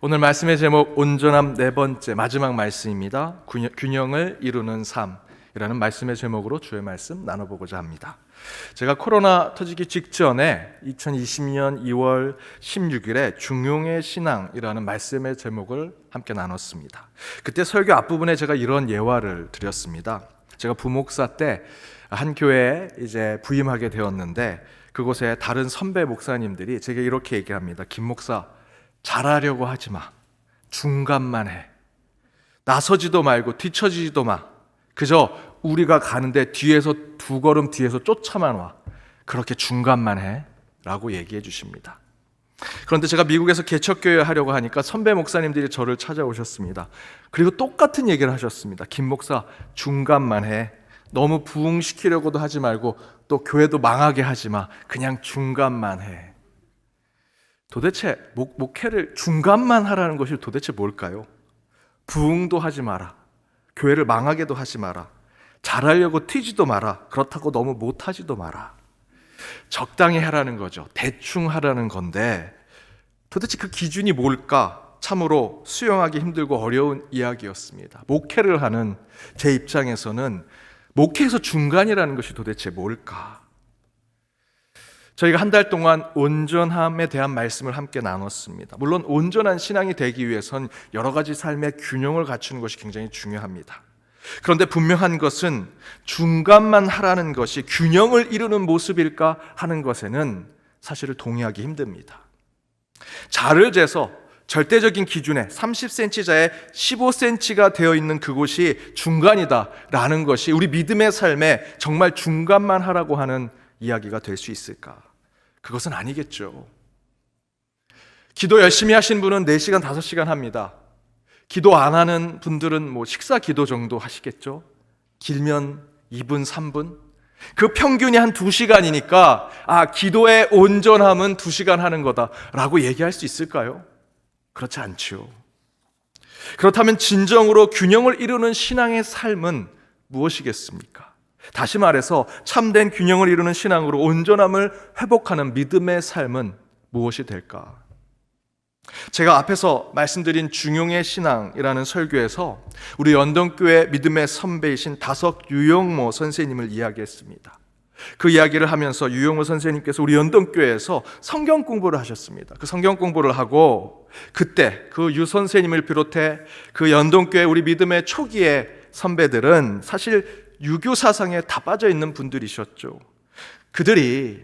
오늘 말씀의 제목 온전함 네 번째 마지막 말씀입니다. 균형을 이루는 삶이라는 말씀의 제목으로 주의 말씀 나눠보고자 합니다. 제가 코로나 터지기 직전에 2020년 2월 16일에 중용의 신앙이라는 말씀의 제목을 함께 나눴습니다. 그때 설교 앞부분에 제가 이런 예화를 드렸습니다. 제가 부목사 때 한 교회에 이제 부임하게 되었는데 그곳에 다른 선배 목사님들이 제게 이렇게 얘기합니다. 김 목사, 잘하려고 하지 마. 중간만 해. 나서지도 말고 뒤처지지도 마. 그저 우리가 가는데 뒤에서 두 걸음 뒤에서 쫓아만 와. 그렇게 중간만 해. 라고 얘기해 주십니다. 그런데 제가 미국에서 개척교회 하려고 하니까 선배 목사님들이 저를 찾아오셨습니다. 그리고 똑같은 얘기를 하셨습니다. 김 목사, 중간만 해. 너무 부흥시키려고도 하지 말고 또 교회도 망하게 하지 마. 그냥 중간만 해. 도대체 목회를 중간만 하라는 것이 도대체 뭘까요? 부흥도 하지 마라. 교회를 망하게도 하지 마라. 잘하려고 튀지도 마라. 그렇다고 너무 못하지도 마라. 적당히 하라는 거죠. 대충 하라는 건데 도대체 그 기준이 뭘까? 참으로 수용하기 힘들고 어려운 이야기였습니다. 목회를 하는 제 입장에서는 목회에서 중간이라는 것이 도대체 뭘까? 저희가 한 달 동안 온전함에 대한 말씀을 함께 나눴습니다. 물론 온전한 신앙이 되기 위해선 여러 가지 삶의 균형을 갖추는 것이 굉장히 중요합니다. 그런데 분명한 것은 중간만 하라는 것이 균형을 이루는 모습일까 하는 것에는 사실을 동의하기 힘듭니다. 자를 재서 절대적인 기준에 30cm자에 15cm가 되어 있는 그곳이 중간이다라는 것이 우리 믿음의 삶에 정말 중간만 하라고 하는 이야기가 될 수 있을까? 그것은 아니겠죠. 기도 열심히 하신 분은 4시간, 5시간 합니다. 기도 안 하는 분들은 식사 기도 정도 하시겠죠? 길면 2분, 3분? 그 평균이 한 2시간이니까 기도의 온전함은 2시간 하는 거다라고 얘기할 수 있을까요? 그렇지 않죠. 그렇다면 진정으로 균형을 이루는 신앙의 삶은 무엇이겠습니까? 다시 말해서 참된 균형을 이루는 신앙으로 온전함을 회복하는 믿음의 삶은 무엇이 될까? 제가 앞에서 말씀드린 중용의 신앙이라는 설교에서 우리 연동교회 믿음의 선배이신 다석 유영모 선생님을 이야기했습니다. 그 이야기를 하면서 유영모 선생님께서 우리 연동교회에서 성경 공부를 하셨습니다. 그 성경 공부를 하고 그때 그 유 선생님을 비롯해 그 연동교회 우리 믿음의 초기의 선배들은 사실 유교 사상에 다 빠져 있는 분들이셨죠. 그들이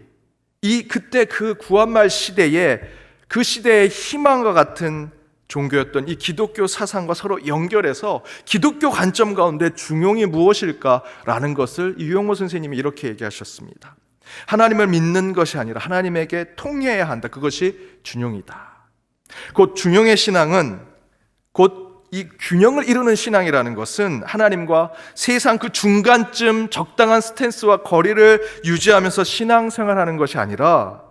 그때 그 구한말 시대에 그 시대의 희망과 같은 종교였던 이 기독교 사상과 서로 연결해서 기독교 관점 가운데 중용이 무엇일까라는 것을 유영모 선생님이 이렇게 얘기하셨습니다. 하나님을 믿는 것이 아니라 하나님에게 통해야 한다. 그것이 중용이다. 곧 중용의 신앙은 곧 이 균형을 이루는 신앙이라는 것은 하나님과 세상 그 중간쯤 적당한 스탠스와 거리를 유지하면서 신앙생활하는 것이 아니라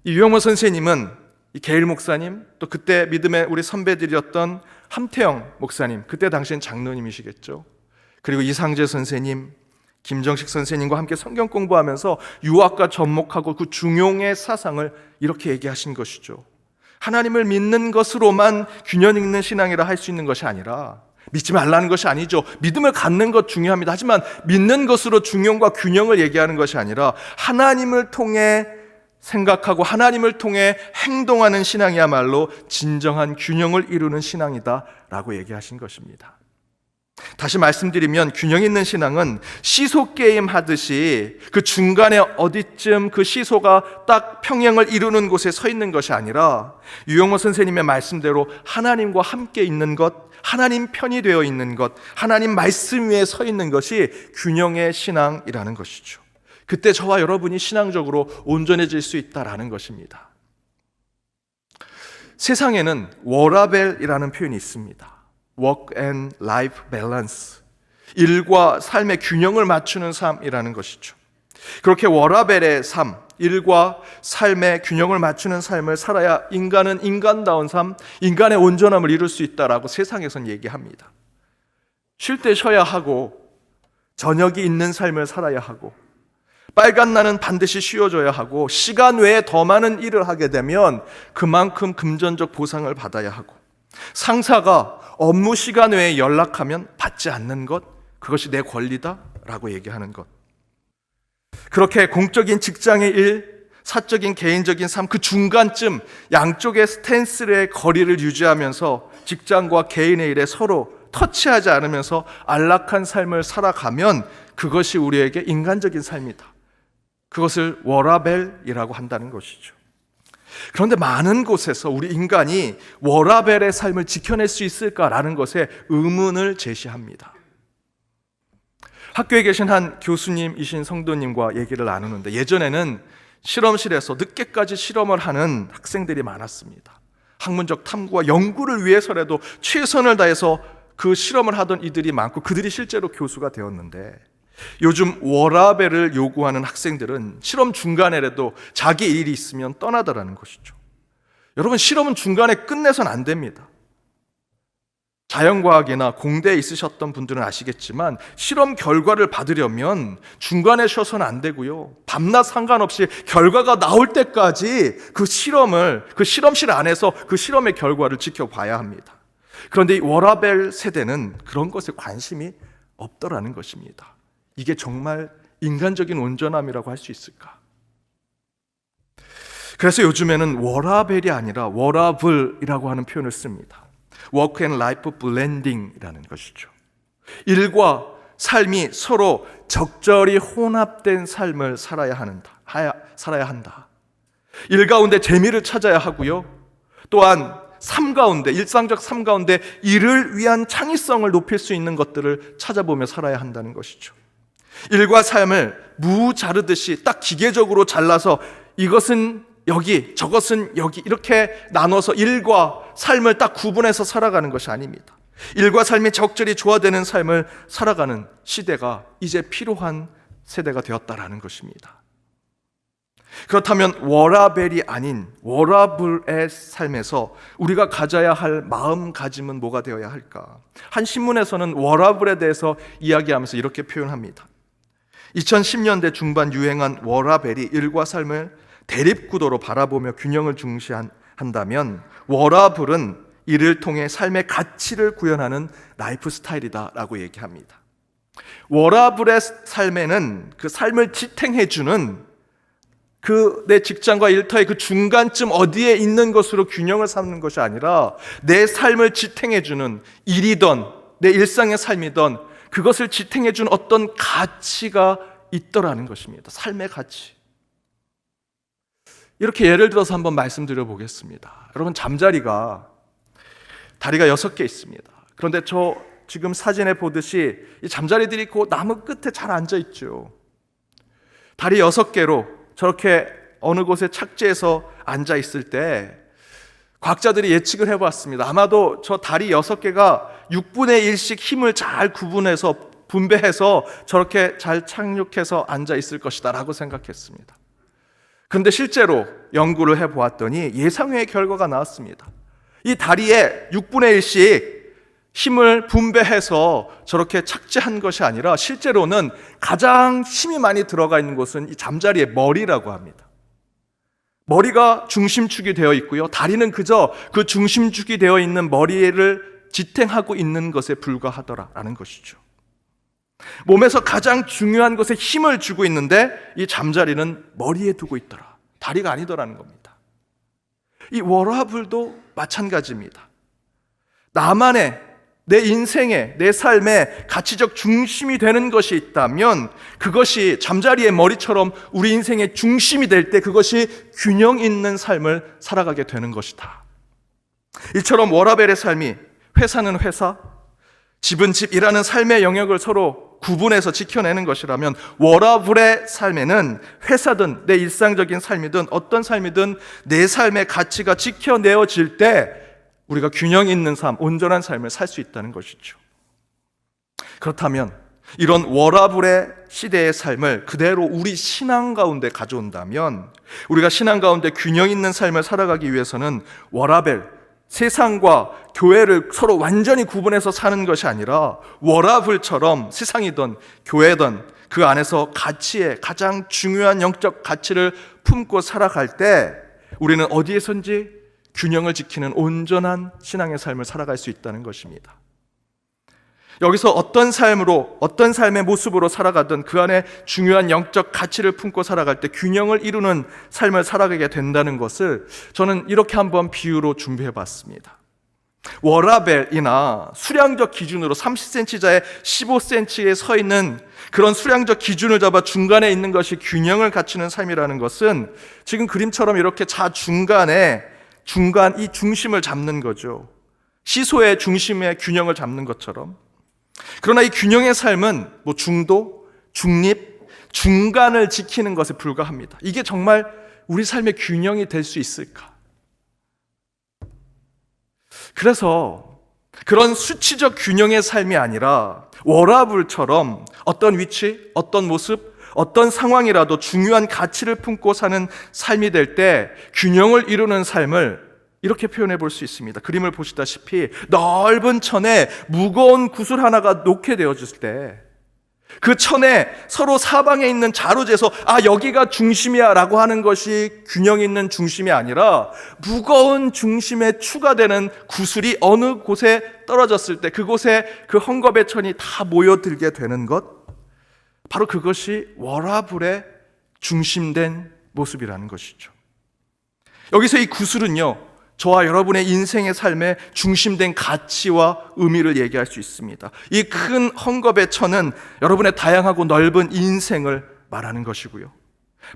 이 유영모 선생님은 이 게일 목사님 또 그때 믿음의 우리 선배들이었던 함태영 목사님 그때 당시엔 장로님이시겠죠. 그리고 이상재 선생님 김정식 선생님과 함께 성경 공부하면서 유학과 접목하고 그 중용의 사상을 이렇게 얘기하신 것이죠. 하나님을 믿는 것으로만 균형 있는 신앙이라 할 수 있는 것이 아니라 믿지 말라는 것이 아니죠. 믿음을 갖는 것 중요합니다. 하지만 믿는 것으로 중용과 균형을 얘기하는 것이 아니라 하나님을 통해 생각하고 하나님을 통해 행동하는 신앙이야말로 진정한 균형을 이루는 신앙이다라고 얘기하신 것입니다. 다시 말씀드리면 균형 있는 신앙은 시소 게임 하듯이 그 중간에 어디쯤 그 시소가 딱 평행을 이루는 곳에 서 있는 것이 아니라 유영모 선생님의 말씀대로 하나님과 함께 있는 것, 하나님 편이 되어 있는 것, 하나님 말씀 위에 서 있는 것이 균형의 신앙이라는 것이죠. 그때 저와 여러분이 신앙적으로 온전해질 수 있다라는 것입니다. 세상에는 워라벨이라는 표현이 있습니다. Work and Life Balance, 일과 삶의 균형을 맞추는 삶이라는 것이죠. 그렇게 워라벨의 삶, 일과 삶의 균형을 맞추는 삶을 살아야 인간은 인간다운 삶, 인간의 온전함을 이룰 수 있다라고 세상에선 얘기합니다. 쉴 때 쉬어야 하고 저녁이 있는 삶을 살아야 하고 빨간 날은 반드시 쉬어줘야 하고 시간 외에 더 많은 일을 하게 되면 그만큼 금전적 보상을 받아야 하고 상사가 업무 시간 외에 연락하면 받지 않는 것, 그것이 내 권리다라고 얘기하는 것. 그렇게 공적인 직장의 일, 사적인 개인적인 삶, 그 중간쯤 양쪽의 스탠스의 거리를 유지하면서 직장과 개인의 일에 서로 터치하지 않으면서 안락한 삶을 살아가면 그것이 우리에게 인간적인 삶이다. 그것을 워라벨이라고 한다는 것이죠. 그런데 많은 곳에서 우리 인간이 워라벨의 삶을 지켜낼 수 있을까라는 것에 의문을 제시합니다. 학교에 계신 한 교수님이신 성도님과 얘기를 나누는데 예전에는 실험실에서 늦게까지 실험을 하는 학생들이 많았습니다. 학문적 탐구와 연구를 위해서라도 최선을 다해서 그 실험을 하던 이들이 많고 그들이 실제로 교수가 되었는데 요즘 워라벨을 요구하는 학생들은 실험 중간에라도 자기 일이 있으면 떠나더라는 것이죠. 여러분, 실험은 중간에 끝내서는 안 됩니다. 자연과학이나 공대에 있으셨던 분들은 아시겠지만 실험 결과를 받으려면 중간에 쉬어서는 안 되고요. 밤낮 상관없이 결과가 나올 때까지 그 실험실 안에서 그 실험의 결과를 지켜봐야 합니다. 그런데 이 워라벨 세대는 그런 것에 관심이 없더라는 것입니다. 이게 정말 인간적인 온전함이라고 할 수 있을까? 그래서 요즘에는 워라벨이 아니라 워라블이라고 하는 표현을 씁니다. Work and Life Blending이라는 것이죠. 일과 삶이 서로 적절히 혼합된 삶을 살아야 한다. 일 가운데 재미를 찾아야 하고요. 또한 삶 가운데, 일상적 삶 가운데 일을 위한 창의성을 높일 수 있는 것들을 찾아보며 살아야 한다는 것이죠. 일과 삶을 무 자르듯이 딱 기계적으로 잘라서 이것은 여기, 저것은 여기 이렇게 나눠서 일과 삶을 딱 구분해서 살아가는 것이 아닙니다. 일과 삶이 적절히 조화되는 삶을 살아가는 시대가 이제 필요한 세대가 되었다라는 것입니다. 그렇다면 워라벨이 아닌 워라블의 삶에서 우리가 가져야 할 마음가짐은 뭐가 되어야 할까? 한 신문에서는 워라블에 대해서 이야기하면서 이렇게 표현합니다. 2010년대 중반 유행한 워라벨이 일과 삶을 대립구도로 바라보며 균형을 중시한다면 워라블은 이를 통해 삶의 가치를 구현하는 라이프 스타일이다라고 얘기합니다. 워라블의 삶에는 그 삶을 지탱해주는 내 직장과 일터의 그 중간쯤 어디에 있는 것으로 균형을 삼는 것이 아니라 내 삶을 지탱해주는 일이든 내 일상의 삶이든 그것을 지탱해주는 어떤 가치가 있더라는 것입니다. 삶의 가치. 이렇게 예를 들어서 한번 말씀드려 보겠습니다. 여러분, 잠자리가 다리가 6개 있습니다. 그런데 저 지금 사진에 보듯이 이 잠자리들이 그 나무 끝에 잘 앉아 있죠. 다리 6개로 저렇게 어느 곳에 착지해서 앉아 있을 때 과학자들이 예측을 해봤습니다. 아마도 저 다리 6개가 6분의 1씩 힘을 잘 구분해서 분배해서 저렇게 잘 착륙해서 앉아 있을 것이다 라고 생각했습니다. 그런데 실제로 연구를 해보았더니 예상외의 결과가 나왔습니다. 이 다리에 6분의 1씩 힘을 분배해서 저렇게 착지한 것이 아니라 실제로는 가장 힘이 많이 들어가 있는 곳은 이 잠자리의 머리라고 합니다. 머리가 중심축이 되어 있고요. 다리는 그저 그 중심축이 되어 있는 머리를 지탱하고 있는 것에 불과하더라라는 것이죠. 몸에서 가장 중요한 것에 힘을 주고 있는데 이 잠자리는 머리에 두고 있더라. 다리가 아니더라는 겁니다. 이 워라블도 마찬가지입니다. 나만의 내 인생의, 내 삶의 가치적 중심이 되는 것이 있다면 그것이 잠자리의 머리처럼 우리 인생의 중심이 될 때 그것이 균형 있는 삶을 살아가게 되는 것이다. 이처럼 워라벨의 삶이 회사는 회사, 집은 집이라는 삶의 영역을 서로 구분해서 지켜내는 것이라면 워라블의 삶에는 회사든 내 일상적인 삶이든 어떤 삶이든 내 삶의 가치가 지켜내어질 때 우리가 균형 있는 삶, 온전한 삶을 살 수 있다는 것이죠. 그렇다면 이런 워라블의 시대의 삶을 그대로 우리 신앙 가운데 가져온다면 우리가 신앙 가운데 균형 있는 삶을 살아가기 위해서는 워라벨, 세상과 교회를 서로 완전히 구분해서 사는 것이 아니라 워라블처럼 세상이든 교회든 그 안에서 가장 중요한 영적 가치를 품고 살아갈 때 우리는 어디에선지 균형을 지키는 온전한 신앙의 삶을 살아갈 수 있다는 것입니다. 여기서 어떤 삶의 모습으로 살아가든 그 안에 중요한 영적 가치를 품고 살아갈 때 균형을 이루는 삶을 살아가게 된다는 것을 저는 이렇게 한번 비유로 준비해 봤습니다. 워라벨이나 수량적 기준으로 30cm자에 15cm에 서 있는 그런 수량적 기준을 잡아 중간에 있는 것이 균형을 갖추는 삶이라는 것은 지금 그림처럼 이렇게 중간 이 중심을 잡는 거죠. 시소의 중심의 균형을 잡는 것처럼. 그러나 이 균형의 삶은 중도, 중립, 중간을 지키는 것에 불과합니다. 이게 정말 우리 삶의 균형이 될 수 있을까? 그래서 그런 수치적 균형의 삶이 아니라 워라블처럼 어떤 위치, 어떤 모습, 어떤 상황이라도 중요한 가치를 품고 사는 삶이 될 때 균형을 이루는 삶을 이렇게 표현해 볼 수 있습니다. 그림을 보시다시피 넓은 천에 무거운 구슬 하나가 놓게 되어졌을 때 그 천에 서로 사방에 있는 자루재에서 여기가 중심이야 라고 하는 것이 균형 있는 중심이 아니라 무거운 중심에 추가되는 구슬이 어느 곳에 떨어졌을 때 그곳에 그 헝겊의 천이 다 모여들게 되는 것, 바로 그것이 워라블의 중심된 모습이라는 것이죠. 여기서 이 구슬은요, 저와 여러분의 인생의 삶에 중심된 가치와 의미를 얘기할 수 있습니다. 이 큰 헝겊의 천은 여러분의 다양하고 넓은 인생을 말하는 것이고요.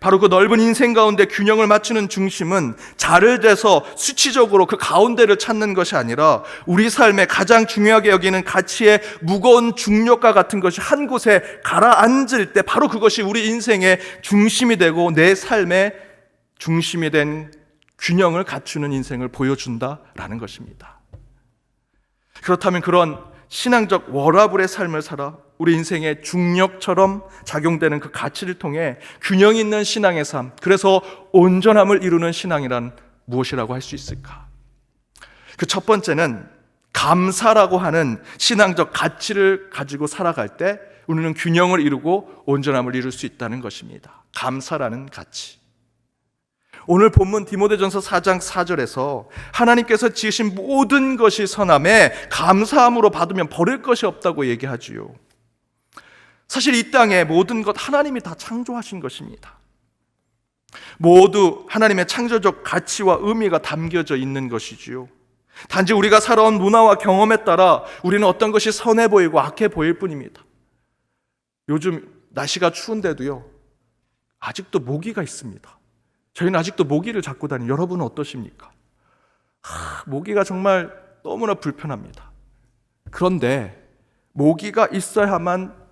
바로 그 넓은 인생 가운데 균형을 맞추는 중심은 자를 재서 수치적으로 그 가운데를 찾는 것이 아니라 우리 삶에 가장 중요하게 여기는 가치의 무거운 중력과 같은 것이 한 곳에 가라앉을 때 바로 그것이 우리 인생의 중심이 되고 내 삶의 중심이 된 균형을 갖추는 인생을 보여준다라는 것입니다. 그렇다면 그런 신앙적 워라블의 삶을 살아 우리 인생의 중력처럼 작용되는 그 가치를 통해 균형 있는 신앙의 삶, 그래서 온전함을 이루는 신앙이란 무엇이라고 할 수 있을까? 그 첫 번째는 감사라고 하는 신앙적 가치를 가지고 살아갈 때 우리는 균형을 이루고 온전함을 이룰 수 있다는 것입니다. 감사라는 가치. 오늘 본문 디모데전서 4장 4절에서 하나님께서 지으신 모든 것이 선함에 감사함으로 받으면 버릴 것이 없다고 얘기하지요. 사실 이 땅의 모든 것 하나님이 다 창조하신 것입니다. 모두 하나님의 창조적 가치와 의미가 담겨져 있는 것이지요. 단지 우리가 살아온 문화와 경험에 따라 우리는 어떤 것이 선해 보이고 악해 보일 뿐입니다. 요즘 날씨가 추운데도요, 아직도 모기가 있습니다. 저희는 아직도 모기를 잡고 다니는, 여러분은 어떠십니까? 모기가 정말 너무나 불편합니다. 그런데 모기가 있어야만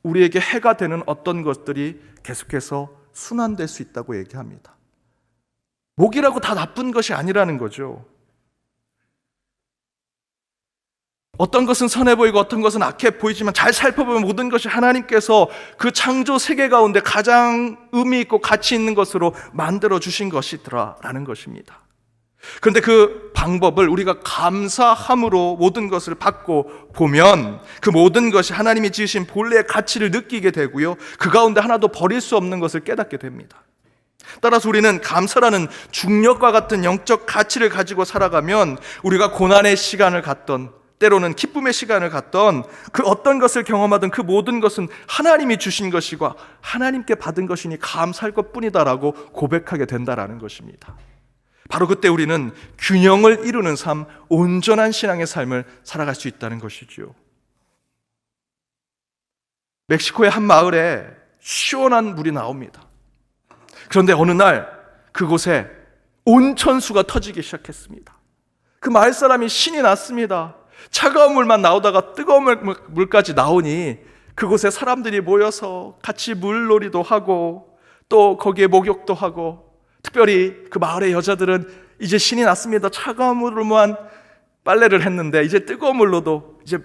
우리에게 해가 되는 어떤 것들이 계속해서 순환될 수 있다고 얘기합니다. 모기라고 다 나쁜 것이 아니라는 거죠. 어떤 것은 선해 보이고 어떤 것은 악해 보이지만 잘 살펴보면 모든 것이 하나님께서 그 창조 세계 가운데 가장 의미 있고 가치 있는 것으로 만들어 주신 것이더라라는 것입니다. 그런데 그 방법을 우리가 감사함으로 모든 것을 받고 보면 그 모든 것이 하나님이 지으신 본래의 가치를 느끼게 되고요, 그 가운데 하나도 버릴 수 없는 것을 깨닫게 됩니다. 따라서 우리는 감사라는 중력과 같은 영적 가치를 가지고 살아가면 우리가 고난의 시간을 갖던, 때로는 기쁨의 시간을 갖던, 그 어떤 것을 경험하든 그 모든 것은 하나님이 주신 것이고 하나님께 받은 것이니 감사할 것뿐이다라고 고백하게 된다라는 것입니다. 바로 그때 우리는 균형을 이루는 삶, 온전한 신앙의 삶을 살아갈 수 있다는 것이지요. 멕시코의 한 마을에 시원한 물이 나옵니다. 그런데 어느 날 그곳에 온천수가 터지기 시작했습니다. 그 마을 사람이 신이 났습니다. 차가운 물만 나오다가 뜨거운 물까지 나오니 그곳에 사람들이 모여서 같이 물놀이도 하고 또 거기에 목욕도 하고, 특별히 그 마을의 여자들은 이제 신이 났습니다. 차가운 물로만 빨래를 했는데 이제 뜨거운 물로도 이제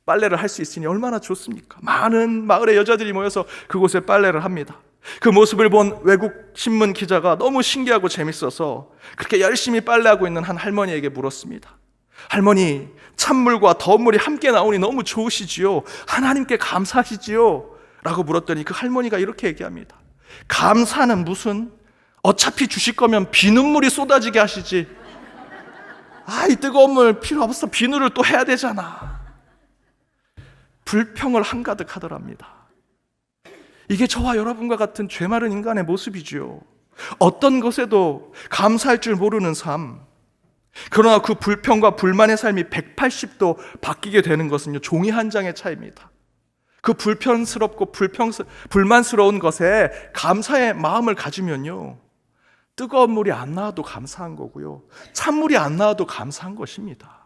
빨래를 할 수 있으니 얼마나 좋습니까? 많은 마을의 여자들이 모여서 그곳에 빨래를 합니다. 그 모습을 본 외국 신문 기자가 너무 신기하고 재밌어서 그렇게 열심히 빨래하고 있는 한 할머니에게 물었습니다. 할머니, 찬물과 더운 물이 함께 나오니 너무 좋으시지요? 하나님께 감사하시지요? 라고 물었더니 그 할머니가 이렇게 얘기합니다. 감사는 무슨, 어차피 주실 거면 비눗물이 쏟아지게 하시지. 이 뜨거운 물 필요 없어. 비누를 또 해야 되잖아. 불평을 한가득 하더랍니다. 이게 저와 여러분과 같은 죄 많은 인간의 모습이지요. 어떤 것에도 감사할 줄 모르는 삶. 그러나 그 불평과 불만의 삶이 180도 바뀌게 되는 것은요, 종이 한 장의 차이입니다. 그 불편스럽고 불만스러운 것에 감사의 마음을 가지면요, 뜨거운 물이 안 나와도 감사한 거고요, 찬물이 안 나와도 감사한 것입니다.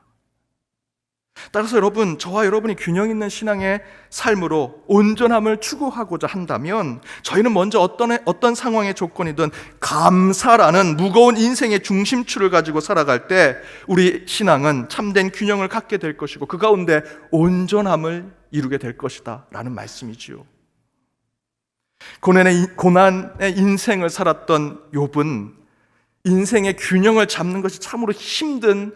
따라서 여러분, 저와 여러분이 균형 있는 신앙의 삶으로 온전함을 추구하고자 한다면 저희는 먼저 어떤 상황의 조건이든 감사라는 무거운 인생의 중심추를 가지고 살아갈 때 우리 신앙은 참된 균형을 갖게 될 것이고 그 가운데 온전함을 이루게 될 것이다 라는 말씀이지요. 고난의 인생을 살았던 욥은 인생의 균형을 잡는 것이 참으로 힘든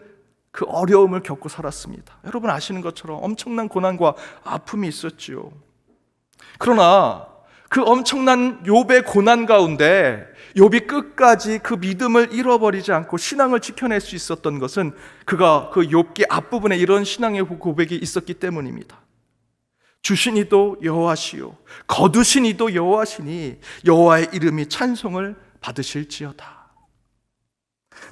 그 어려움을 겪고 살았습니다. 여러분 아시는 것처럼 엄청난 고난과 아픔이 있었지요. 그러나 그 엄청난 욥의 고난 가운데 욥이 끝까지 그 믿음을 잃어버리지 않고 신앙을 지켜낼 수 있었던 것은 그가 그 욥기 앞부분에 이런 신앙의 고백이 있었기 때문입니다. 주신 이도 여호와시요 거두신 이도 여호와시니 여호와의 이름이 찬송을 받으실지어다.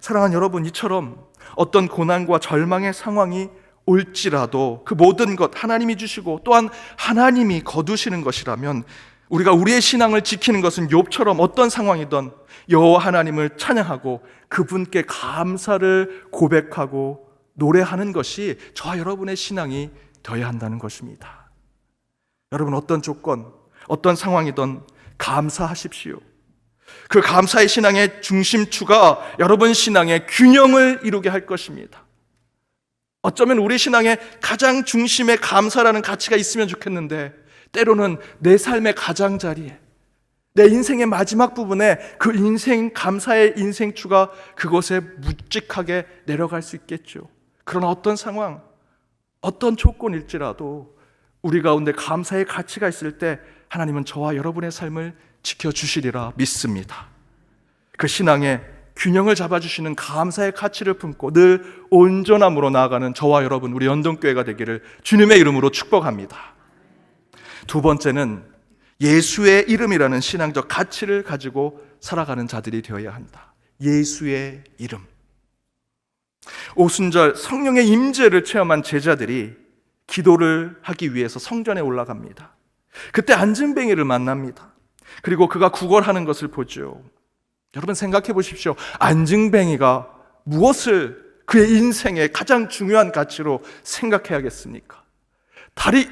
사랑하는 여러분, 이처럼 어떤 고난과 절망의 상황이 올지라도 그 모든 것 하나님이 주시고 또한 하나님이 거두시는 것이라면 우리가 우리의 신앙을 지키는 것은 욥처럼 어떤 상황이든 여호와 하나님을 찬양하고 그분께 감사를 고백하고 노래하는 것이 저와 여러분의 신앙이 되어야 한다는 것입니다. 여러분, 어떤 조건, 어떤 상황이든 감사하십시오. 그 감사의 신앙의 중심추가 여러분 신앙의 균형을 이루게 할 것입니다. 어쩌면 우리 신앙의 가장 중심에 감사라는 가치가 있으면 좋겠는데 때로는 내 삶의 가장자리에, 내 인생의 마지막 부분에 그 인생, 감사의 인생추가 그곳에 묵직하게 내려갈 수 있겠죠. 그러나 어떤 상황, 어떤 조건일지라도 우리 가운데 감사의 가치가 있을 때 하나님은 저와 여러분의 삶을 지켜주시리라 믿습니다. 그 신앙의 균형을 잡아주시는 감사의 가치를 품고 늘 온전함으로 나아가는 저와 여러분, 우리 연동교회가 되기를 주님의 이름으로 축복합니다. 두 번째는 예수의 이름이라는 신앙적 가치를 가지고 살아가는 자들이 되어야 한다. 예수의 이름. 오순절 성령의 임재를 체험한 제자들이 기도를 하기 위해서 성전에 올라갑니다. 그때 안진뱅이를 만납니다. 그리고 그가 구걸하는 것을 보죠. 여러분 생각해 보십시오. 안진뱅이가 무엇을 그의 인생의 가장 중요한 가치로 생각해야겠습니까?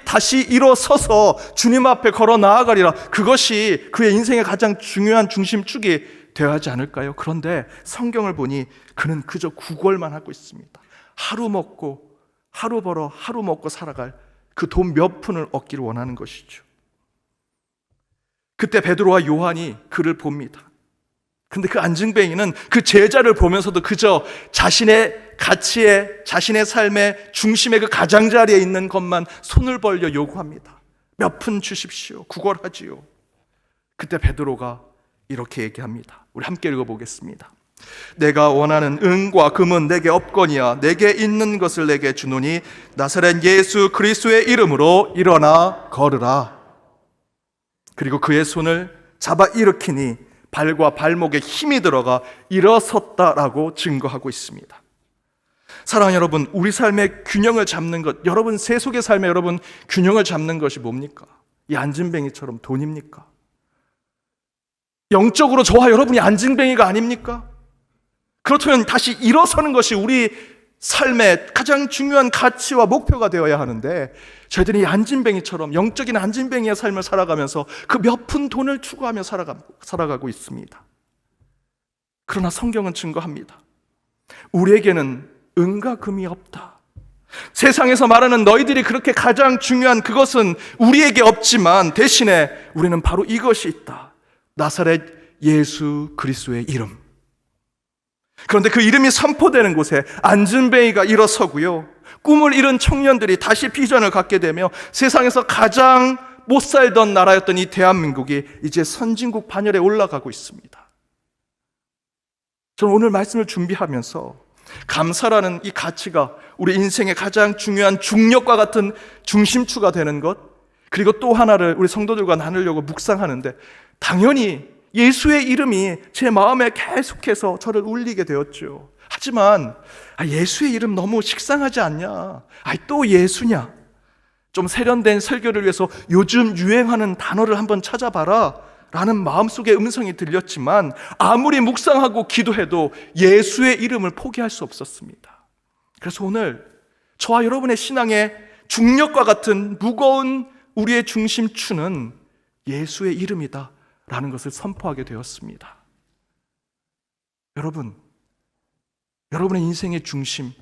다시 일어서서 주님 앞에 걸어 나아가리라. 그것이 그의 인생의 가장 중요한 중심축이 되어야 하지 않을까요? 그런데 성경을 보니 그는 그저 구걸만 하고 있습니다. 하루 먹고 하루 벌어 하루 먹고 살아갈 그 돈 몇 푼을 얻기를 원하는 것이죠. 그때 베드로와 요한이 그를 봅니다. 근데 그 안진뱅이는 그 제자를 보면서도 그저 자신의 가치에, 자신의 삶의 중심의 그 가장자리에 있는 것만 손을 벌려 요구합니다. 몇 푼 주십시오. 구걸하지요. 그때 베드로가 이렇게 얘기합니다. 우리 함께 읽어보겠습니다. 내가 원하는 은과 금은 내게 없거니와 내게 있는 것을 내게 주노니 나사렛 예수 그리스도의 이름으로 일어나 걸으라. 그리고 그의 손을 잡아 일으키니 발과 발목에 힘이 들어가 일어섰다라고 증거하고 있습니다. 사랑하는 여러분, 우리 삶의 균형을 잡는 것, 여러분 세속의 삶에 여러분 균형을 잡는 것이 뭡니까? 이 안진뱅이처럼 돈입니까? 영적으로 저와 여러분이 안진뱅이가 아닙니까? 그렇다면 다시 일어서는 것이 우리 삶의 가장 중요한 가치와 목표가 되어야 하는데 저희들이 안진뱅이처럼 영적인 안진뱅이의 삶을 살아가면서 그 몇 푼 돈을 추구하며 살아가고 있습니다. 그러나 성경은 증거합니다. 우리에게는 은과 금이 없다. 세상에서 말하는 너희들이 그렇게 가장 중요한 그것은 우리에게 없지만 대신에 우리는 바로 이것이 있다. 나사렛 예수 그리스도의 이름. 그런데 그 이름이 선포되는 곳에 안준뱅이가 일어서고요, 꿈을 잃은 청년들이 다시 비전을 갖게 되며 세상에서 가장 못 살던 나라였던 이 대한민국이 이제 선진국 반열에 올라가고 있습니다. 저는 오늘 말씀을 준비하면서 감사라는 이 가치가 우리 인생의 가장 중요한 중력과 같은 중심추가 되는 것, 그리고 또 하나를 우리 성도들과 나누려고 묵상하는데, 당연히 예수의 이름이 제 마음에 계속해서 저를 울리게 되었죠. 하지만 예수의 이름 너무 식상하지 않냐? 또 예수냐? 좀 세련된 설교를 위해서 요즘 유행하는 단어를 한번 찾아봐라 라는 마음속의 음성이 들렸지만, 아무리 묵상하고 기도해도 예수의 이름을 포기할 수 없었습니다. 그래서 오늘 저와 여러분의 신앙의 중력과 같은 무거운 우리의 중심추는 예수의 이름이다 라는 것을 선포하게 되었습니다. 여러분의 인생의 중심,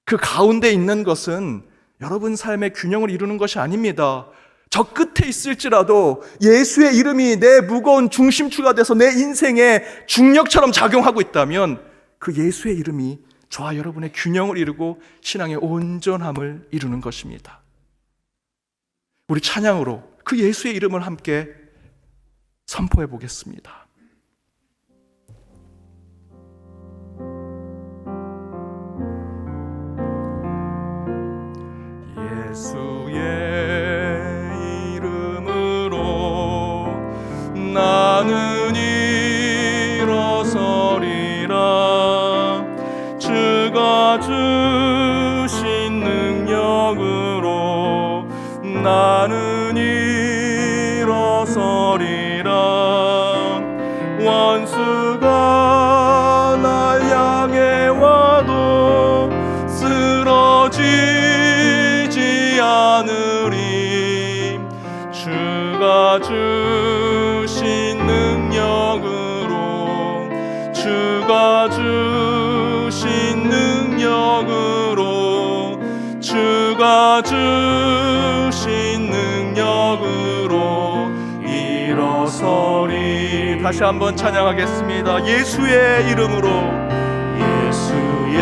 그 가운데 있는 것은 여러분 삶의 균형을 이루는 것이 아닙니다. 저 끝에 있을지라도 예수의 이름이 내 무거운 중심추가 돼서 내 인생의 중력처럼 작용하고 있다면, 그 예수의 이름이 저와 여러분의 균형을 이루고 신앙의 온전함을 이루는 것입니다. 우리 찬양으로 그 예수의 이름을 함께 선포해 보겠습니다. 예수의 이름으로 나는 일어서리라. 주가 주신 능력으로 나는 일어서리라. 원수가 날 향해 와도 쓰러지지 않으리. 주가 주신 능력으로, 주가 주신 능력으로, 주가 주신 능력으로 일어서리. 다시 한번 찬양하겠습니다. 예수의 이름으로, 예수의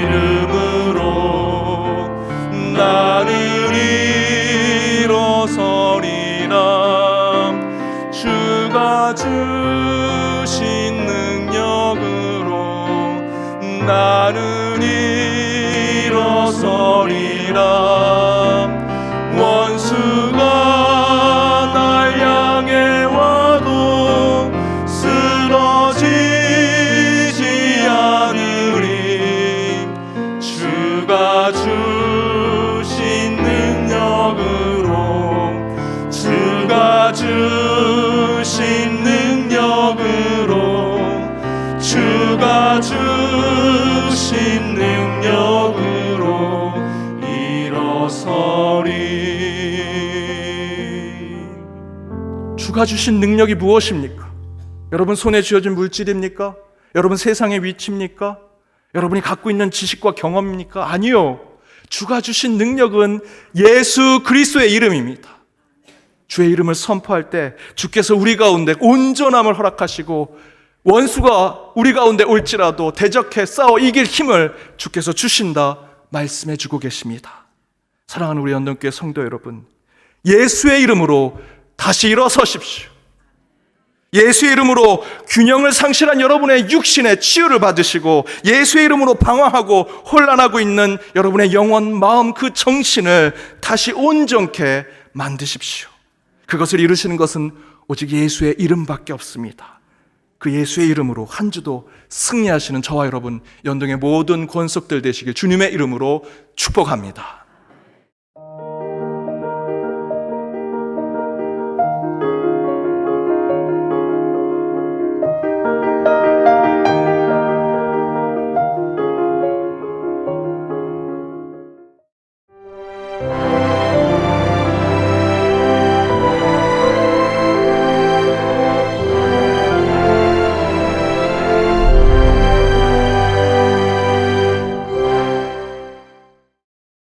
이름으로 나는 일어서리라. 주가 주신 능력으로 나는 일어서리라. 원수가 날 향해 와도 쓰러지지 않으리. 주가 주신 능력으로, 주가 주신 능력으로, 주가 주신 능력으로 일어서리. 주가 주신 능력이 무엇입니까? 여러분 손에 쥐어진 물질입니까? 여러분 세상의 위치입니까? 여러분이 갖고 있는 지식과 경험입니까? 아니요. 주가 주신 능력은 예수 그리스도의 이름입니다. 주의 이름을 선포할 때 주께서 우리 가운데 온전함을 허락하시고, 원수가 우리 가운데 올지라도 대적해 싸워 이길 힘을 주께서 주신다 말씀해 주고 계십니다. 사랑하는 우리 연동교회 성도 여러분, 예수의 이름으로 다시 일어서십시오. 예수의 이름으로 균형을 상실한 여러분의 육신의 치유를 받으시고, 예수의 이름으로 방황하고 혼란하고 있는 여러분의 영혼, 마음, 그 정신을 다시 온전케 만드십시오. 그것을 이루시는 것은 오직 예수의 이름밖에 없습니다. 그 예수의 이름으로 한 주도 승리하시는 저와 여러분 연동의 모든 권속들 되시길 주님의 이름으로 축복합니다.